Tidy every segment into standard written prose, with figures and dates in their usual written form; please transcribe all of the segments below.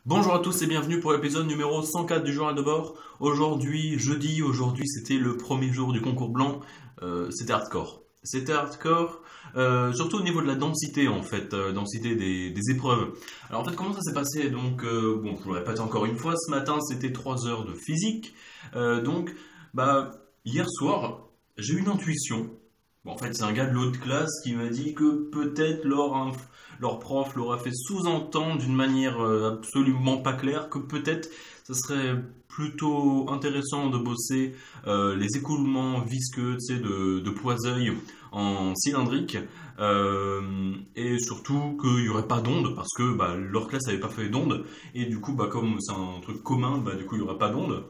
Bonjour à tous et bienvenue pour l'épisode numéro 104 du journal de bord. Aujourd'hui c'était le premier jour du concours blanc. C'était hardcore. C'était hardcore, surtout au niveau de la densité en fait, densité des épreuves. Alors en fait comment ça s'est passé? Bon, je le répète encore une fois, ce matin c'était 3 heures de physique. Donc bah hier soir j'ai eu une intuition. Bon, en fait c'est un gars de l'autre classe qui m'a dit que peut-être leur prof leur a fait sous-entendre d'une manière absolument pas claire que peut-être ça serait plutôt intéressant de bosser les écoulements visqueux, tu sais, de Poiseul en cylindrique, et surtout qu'il n'y aurait pas d'onde parce que bah, leur classe n'avait pas fait d'onde, et du coup bah, comme c'est un truc commun, bah, du coup il n'y aurait pas d'onde.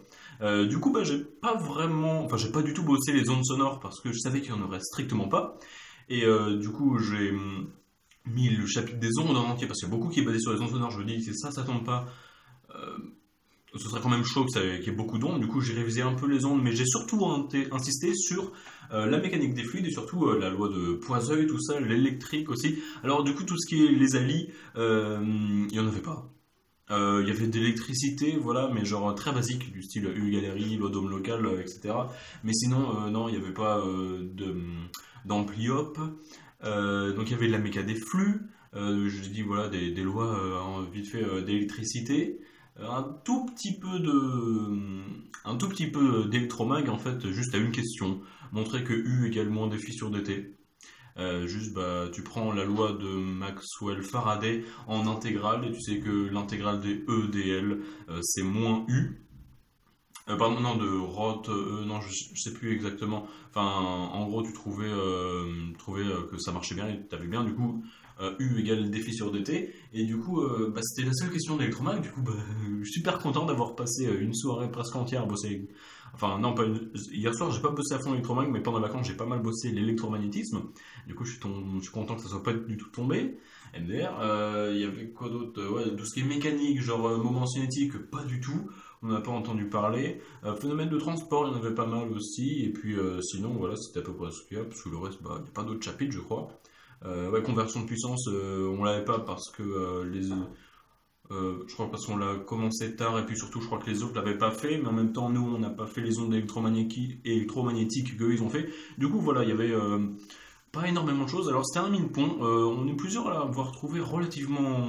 Du coup, bah, j'ai pas du tout bossé les ondes sonores parce que je savais qu'il n'y en aurait strictement pas. Et du coup, j'ai mis le chapitre des ondes en entier parce qu'il y a beaucoup qui est basé sur les ondes sonores. Je me dis, si ça tombe pas, euh, ce serait quand même chaud qu'il y ait beaucoup d'ondes. Du coup, j'ai révisé un peu les ondes, mais j'ai surtout insisté sur la mécanique des fluides et surtout la loi de Poiseul, tout ça, l'électrique aussi. Alors, du coup, tout ce qui est les allies, il n'y en avait pas. Il y avait de l'électricité, voilà, mais genre très basique, du style U-Galerie, l'odome local, etc. Mais sinon, non, il n'y avait pas d'ampli-op. Donc il y avait de la méca des flux, je dis voilà, des lois vite fait d'électricité, un tout petit peu d'électromag en fait, juste à une question, montrer que U égale moins de phi sur dt. Juste, bah, tu prends la loi de Maxwell-Faraday en intégrale et tu sais que l'intégrale des E dl, c'est moins U. Pardon, non, de Roth, non, je sais plus exactement. Enfin, en gros, tu trouvais que ça marchait bien et tu avais bien, du coup, U égale défi sur dt. Et du coup, bah, c'était la seule question d'électromag. Du coup, bah, je suis super content d'avoir passé une soirée presque entière à bosser. Enfin, non, hier soir, j'ai pas bossé à fond l'électromag, mais pendant les vacances, j'ai pas mal bossé l'électromagnétisme. Du coup, je suis content que ça soit pas du tout tombé. MDR, il y avait quoi d'autre? Ouais, tout ce qui est mécanique, genre moment cinétique, pas du tout. On n'a pas entendu parler. Phénomène de transport, il y en avait pas mal aussi. Et puis sinon, voilà, c'était à peu près ce qu'il y a. Parce que le reste, bah, il n'y a pas d'autres chapitres, je crois. Ouais, conversion de puissance, on l'avait pas parce que je crois parce qu'on l'a commencé tard et puis surtout je crois que les autres l'avaient pas fait, mais en même temps nous on n'a pas fait les ondes électromagnétiques qu'eux ils ont fait. Du coup voilà, il y avait pas énormément de choses. Alors c'était un mine-pont, on est plusieurs à l'avoir trouvé relativement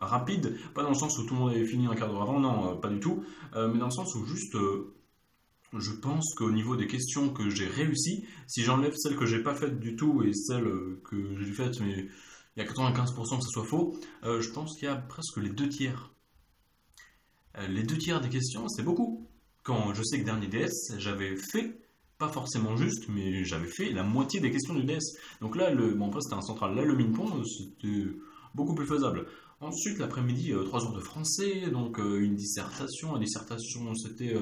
rapide, pas dans le sens où tout le monde avait fini un quart d'heure avant, non, pas du tout, mais dans le sens où juste je pense qu'au niveau des questions que j'ai réussi, si j'enlève celles que j'ai pas faites du tout et celles que j'ai faites, mais il y a 95% que ça soit faux, je pense qu'il y a presque les deux tiers. Les deux tiers des questions, c'est beaucoup. Quand je sais que dernier DS, j'avais fait, pas forcément juste, mais j'avais fait la moitié des questions du DS. Donc là, bon, après c'était un central, là le mine-pont, c'était beaucoup plus faisable. Ensuite, l'après-midi, 3 heures de français, donc une dissertation. La dissertation, c'était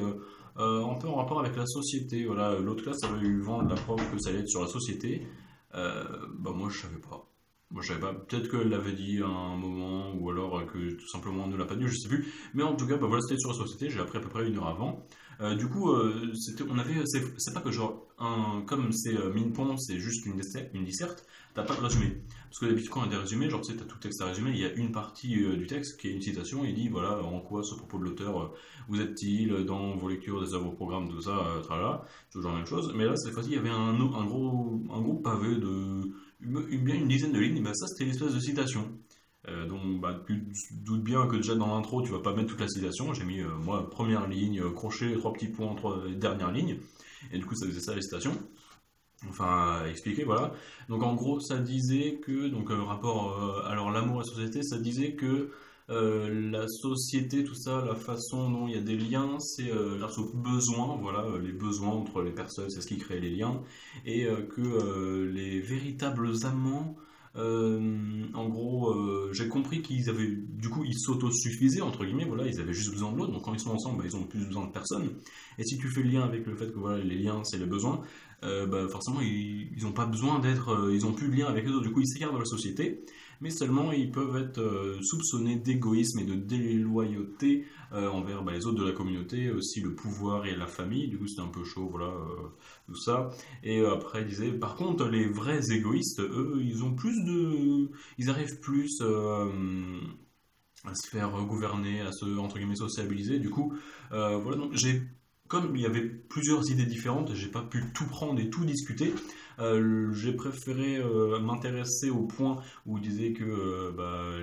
un peu en rapport avec la société. Voilà, l'autre classe avait eu vent de la prof que ça allait être sur la société. Bah moi, je savais pas. Moi, je savais pas. Peut-être qu'elle l'avait dit à un moment, ou alors que tout simplement on ne l'a pas dit, je sais plus. Mais en tout cas, bah voilà, c'était sur la société. J'ai appris à peu près une heure avant. Du coup, c'est pas que genre, comme c'est Minpon, c'est juste une disserte, t'as pas de résumé. Parce que d'habitude, quand on a des résumés, genre, tu sais, t'as tout texte à résumer, il y a une partie du texte qui est une citation, et il dit, voilà, en quoi ce propos de l'auteur vous êtes-il dans vos lectures des œuvres, programmes, tout ça, tralala, toujours la même chose. Mais là, cette fois-ci, il y avait un gros pavé de bien une dizaine de lignes, et ben ça, c'était l'espèce de citation. Donc bah, tu te doutes bien que déjà dans l'intro tu vas pas mettre toute la citation. J'ai mis moi première ligne, crochet, trois petits points, trois dernières lignes. Et du coup ça faisait ça les citations. Enfin expliquer voilà. Donc en gros ça disait que donc rapport alors l'amour et la société, ça disait que la société, tout ça, la façon dont il y a des liens, c'est grâce aux besoins, voilà, les besoins entre les personnes, c'est ce qui crée les liens, et que les véritables amants, en gros, j'ai compris qu'ils avaient, du coup, ils s'autosuffisaient, entre guillemets, voilà, ils avaient juste besoin de l'autre, donc quand ils sont ensemble, bah, ils ont plus besoin de personne. Et si tu fais le lien avec le fait que voilà, les liens, c'est les besoins, bah, forcément, ils n'ont pas besoin d'être, ils n'ont plus de lien avec les autres, du coup, ils s'écartent de la société, mais seulement ils peuvent être soupçonnés d'égoïsme et de déloyauté envers bah, les autres de la communauté, aussi le pouvoir et la famille, du coup, c'était un peu chaud, voilà, tout ça. Et après, il disait, par contre, les vrais égoïstes, eux, ils ont plus de. Ils arrivent plus à se faire gouverner, à se, entre guillemets, sociabiliser. Du coup, voilà, donc comme il y avait plusieurs idées différentes, j'ai pas pu tout prendre et tout discuter. J'ai préféré m'intéresser au point où il disait que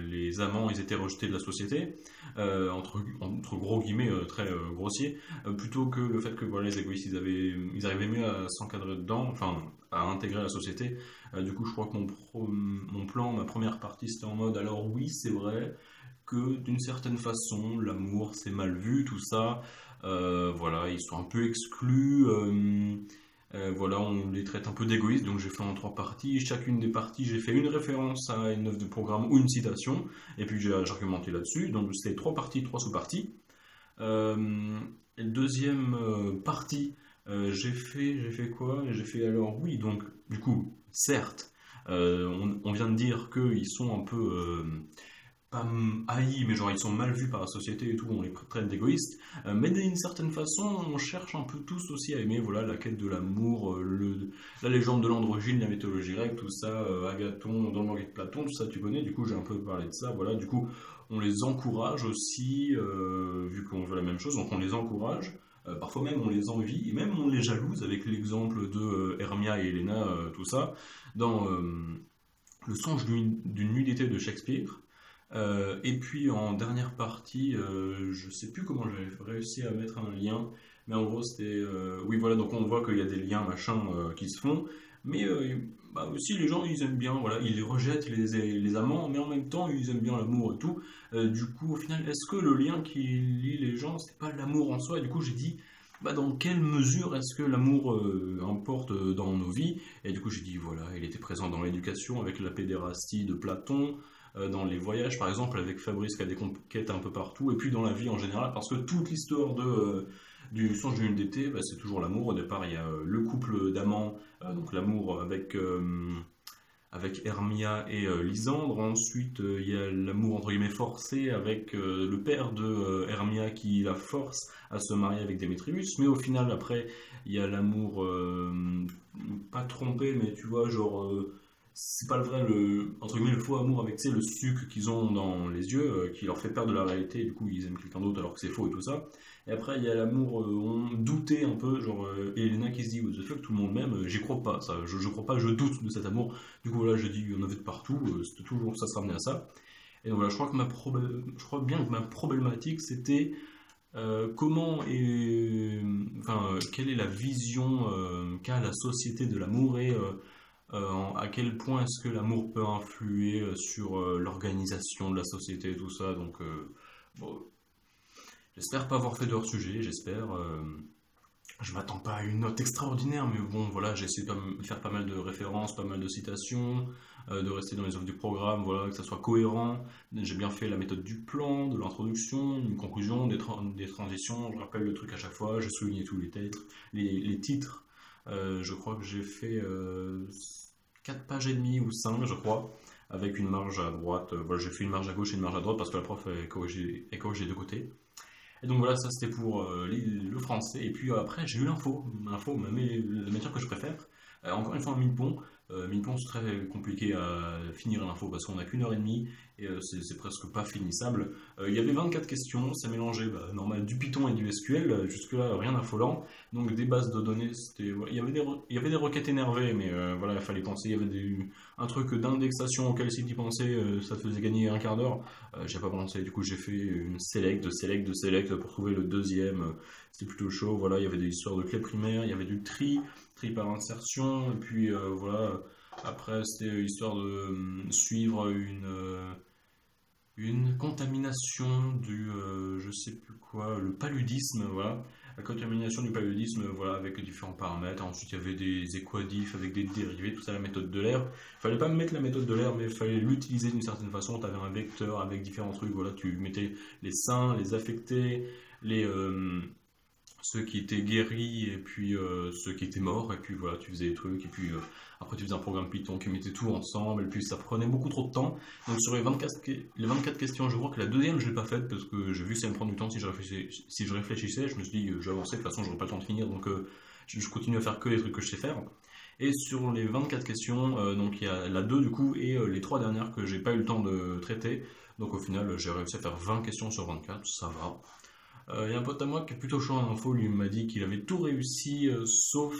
les amants ils étaient rejetés de la société, entre gros guillemets très grossier, plutôt que le fait que voilà, les égoïstes ils arrivaient mieux à s'encadrer dedans, enfin à intégrer la société. Du coup, je crois que mon plan, ma première partie, c'était en mode alors oui, c'est vrai que d'une certaine façon, l'amour c'est mal vu, tout ça. Voilà, ils sont un peu exclus. Voilà, on les traite un peu d'égoïstes, donc j'ai fait en 3 parties. Chacune des parties, j'ai fait une référence à une œuvre de programme ou une citation, et puis j'ai argumenté là-dessus. Donc c'était 3 parties, 3 sous-parties. Deuxième partie, j'ai fait quoi? J'ai fait alors oui, donc du coup, certes, on vient de dire qu'ils sont un peu pas haïs, mais genre ils sont mal vus par la société et tout, on les traite d'égoïstes, mais d'une certaine façon, on cherche un peu tous aussi à aimer, voilà, la quête de l'amour, la légende de l'androgyne, la mythologie grecque, tout ça, Agathon, dans le manga de Platon, tout ça tu connais, du coup j'ai un peu parlé de ça, voilà, du coup on les encourage aussi, vu qu'on veut la même chose, donc on les encourage. Parfois même on les envie, et même on les jalouse avec l'exemple de Hermia et Helena, tout ça, dans Le songe d'une nuit d'été de Shakespeare. Et puis en dernière partie, je sais plus comment j'avais réussi à mettre un lien, mais en gros c'était, oui voilà, donc on voit qu'il y a des liens machin qui se font, mais aussi les gens ils aiment bien, voilà, ils rejettent les amants, mais en même temps ils aiment bien l'amour et tout. Du coup au final, est-ce que le lien qui lie les gens c'est pas l'amour en soi? Et du coup j'ai dit, dans quelle mesure est-ce que l'amour importe dans nos vies? Et du coup j'ai dit voilà, il était présent dans l'éducation avec la pédérastie de Platon, dans les voyages par exemple avec Fabrice qui a des conquêtes un peu partout, et puis dans la vie en général, parce que toute l'histoire du songe d'une nuit d'été, c'est toujours l'amour. Au départ il y a le couple d'amants, donc l'amour avec Hermia et Lysandre. Ensuite il y a l'amour entre guillemets forcé avec le père de Hermia qui la force à se marier avec Démétrius, mais au final après il y a l'amour pas trompé, mais tu vois genre c'est pas le vrai, entre guillemets, le faux amour avec, tu sais, le sucre qu'ils ont dans les yeux, qui leur fait perdre de la réalité, et du coup ils aiment quelqu'un d'autre alors que c'est faux et tout ça. Et après il y a l'amour, on doutait un peu, genre Elena qui se dit what the fuck, tout le monde m'aime, j'y crois pas, ça, je crois pas, je doute de cet amour. Du coup là je dis, il y en avait de partout, c'était toujours, ça se ramenait à ça. Et donc voilà, je crois bien que ma problématique c'était comment et enfin quelle est la vision qu'a la société de l'amour, et à quel point est-ce que l'amour peut influer sur l'organisation de la société et tout ça. Donc, bon, j'espère pas avoir fait de hors-sujet, j'espère. Je m'attends pas à une note extraordinaire, mais bon, voilà, j'ai essayé de faire pas mal de références, pas mal de citations, de rester dans les œuvres du programme, voilà, que ça soit cohérent. J'ai bien fait la méthode du plan, de l'introduction, une conclusion, des transitions. Je rappelle le truc à chaque fois, j'ai souligné tous les titres. Je crois que j'ai fait 4 pages et demie ou 5, je crois, avec une marge à droite. Voilà, j'ai fait une marge à gauche et une marge à droite parce que la prof est corrigée de côté. Et donc voilà, ça c'était pour le français. Et puis après, j'ai eu l'info, la matière que je préfère. Encore une fois, un Minpon. Minpon, c'est très compliqué à finir l'info parce qu'on n'a qu'1 heure et demie et c'est presque pas finissable. Il y avait 24 questions, ça mélangeait normal du Python et du SQL, jusque-là rien d'affolant. Donc des bases de données, il y avait des requêtes énervées, mais voilà, il fallait penser. Il y avait un truc d'indexation auquel si tu pensais, ça te faisait gagner un quart d'heure. J'ai pas pensé, du coup j'ai fait une select pour trouver le deuxième. C'était plutôt chaud. Voilà, il y avait des histoires de clés primaires, il y avait du tri par insertion, et puis voilà, après c'était histoire de suivre une contamination du je sais plus quoi, le paludisme, voilà, la contamination du paludisme, voilà, avec différents paramètres. Ensuite il y avait des équadifs avec des dérivés, tout ça, la méthode de l'air. Fallait pas mettre la méthode de l'air, mais il fallait l'utiliser d'une certaine façon. Tu avais un vecteur avec différents trucs, voilà, tu mettais les sains, les affectés, ceux qui étaient guéris, et puis ceux qui étaient morts, et puis voilà, tu faisais des trucs, et puis après tu faisais un programme Python qui mettait tout ensemble, et puis ça prenait beaucoup trop de temps. Donc sur les 24 questions, je crois que la deuxième je l'ai pas faite parce que j'ai vu que ça me prendre du temps. Si je réfléchissais, je me suis dit je vais avancer, de toute façon j'aurais pas le temps de finir, donc je continue à faire que les trucs que je sais faire. Et sur les 24 questions, donc il y a la 2 du coup, et les 3 dernières que j'ai pas eu le temps de traiter. Donc au final, j'ai réussi à faire 20 questions sur 24, ça va. Il y a un pote à moi qui est plutôt chaud en info, lui m'a dit qu'il avait tout réussi sauf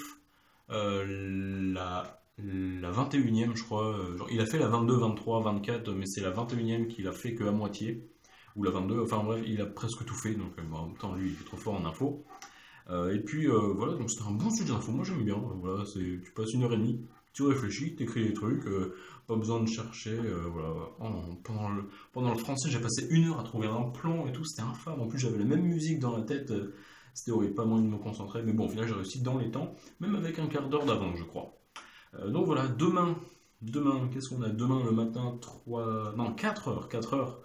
la 21e, je crois. Genre, il a fait la 22, 23, 24, mais c'est la 21e qu'il a fait que à moitié. Ou la 22, enfin bref, il a presque tout fait, donc en même temps, lui, il est trop fort en info. Et puis voilà, donc c'était un bon sujet d'info, moi j'aime bien. Voilà, tu passes 1 heure et demie, tu réfléchis, tu écris des trucs, pas besoin de chercher. Voilà. Pendant le français, j'ai passé 1 heure à trouver un plan et tout, c'était infâme. En plus, j'avais la même musique dans la tête, c'était horrible, pas moyen de me concentrer. Mais bon, au final, j'ai réussi dans les temps, même avec un quart d'heure d'avance, je crois. Donc voilà, demain, qu'est-ce qu'on a demain le matin 3, non, 4 heures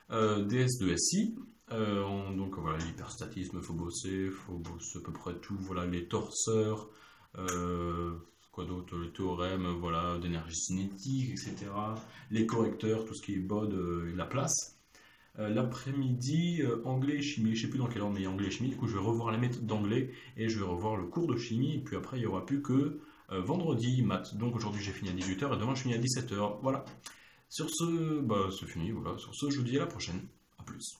DS de SI. Donc voilà, l'hyperstatisme, faut bosser à peu près tout. Voilà, les torseurs, quoi d'autre, les théorèmes, voilà, d'énergie cinétique, etc. Les correcteurs, tout ce qui est BOD et la place. L'après-midi, anglais et chimie, je sais plus dans quelle ordre, mais anglais et chimie. Du coup, je vais revoir la méthode d'anglais et je vais revoir le cours de chimie. Et puis après, il n'y aura plus que vendredi, maths. Donc aujourd'hui, j'ai fini à 18h et demain, je finis à 17h. Voilà. Sur ce, c'est fini. Voilà. Sur ce, je vous dis à la prochaine. A plus.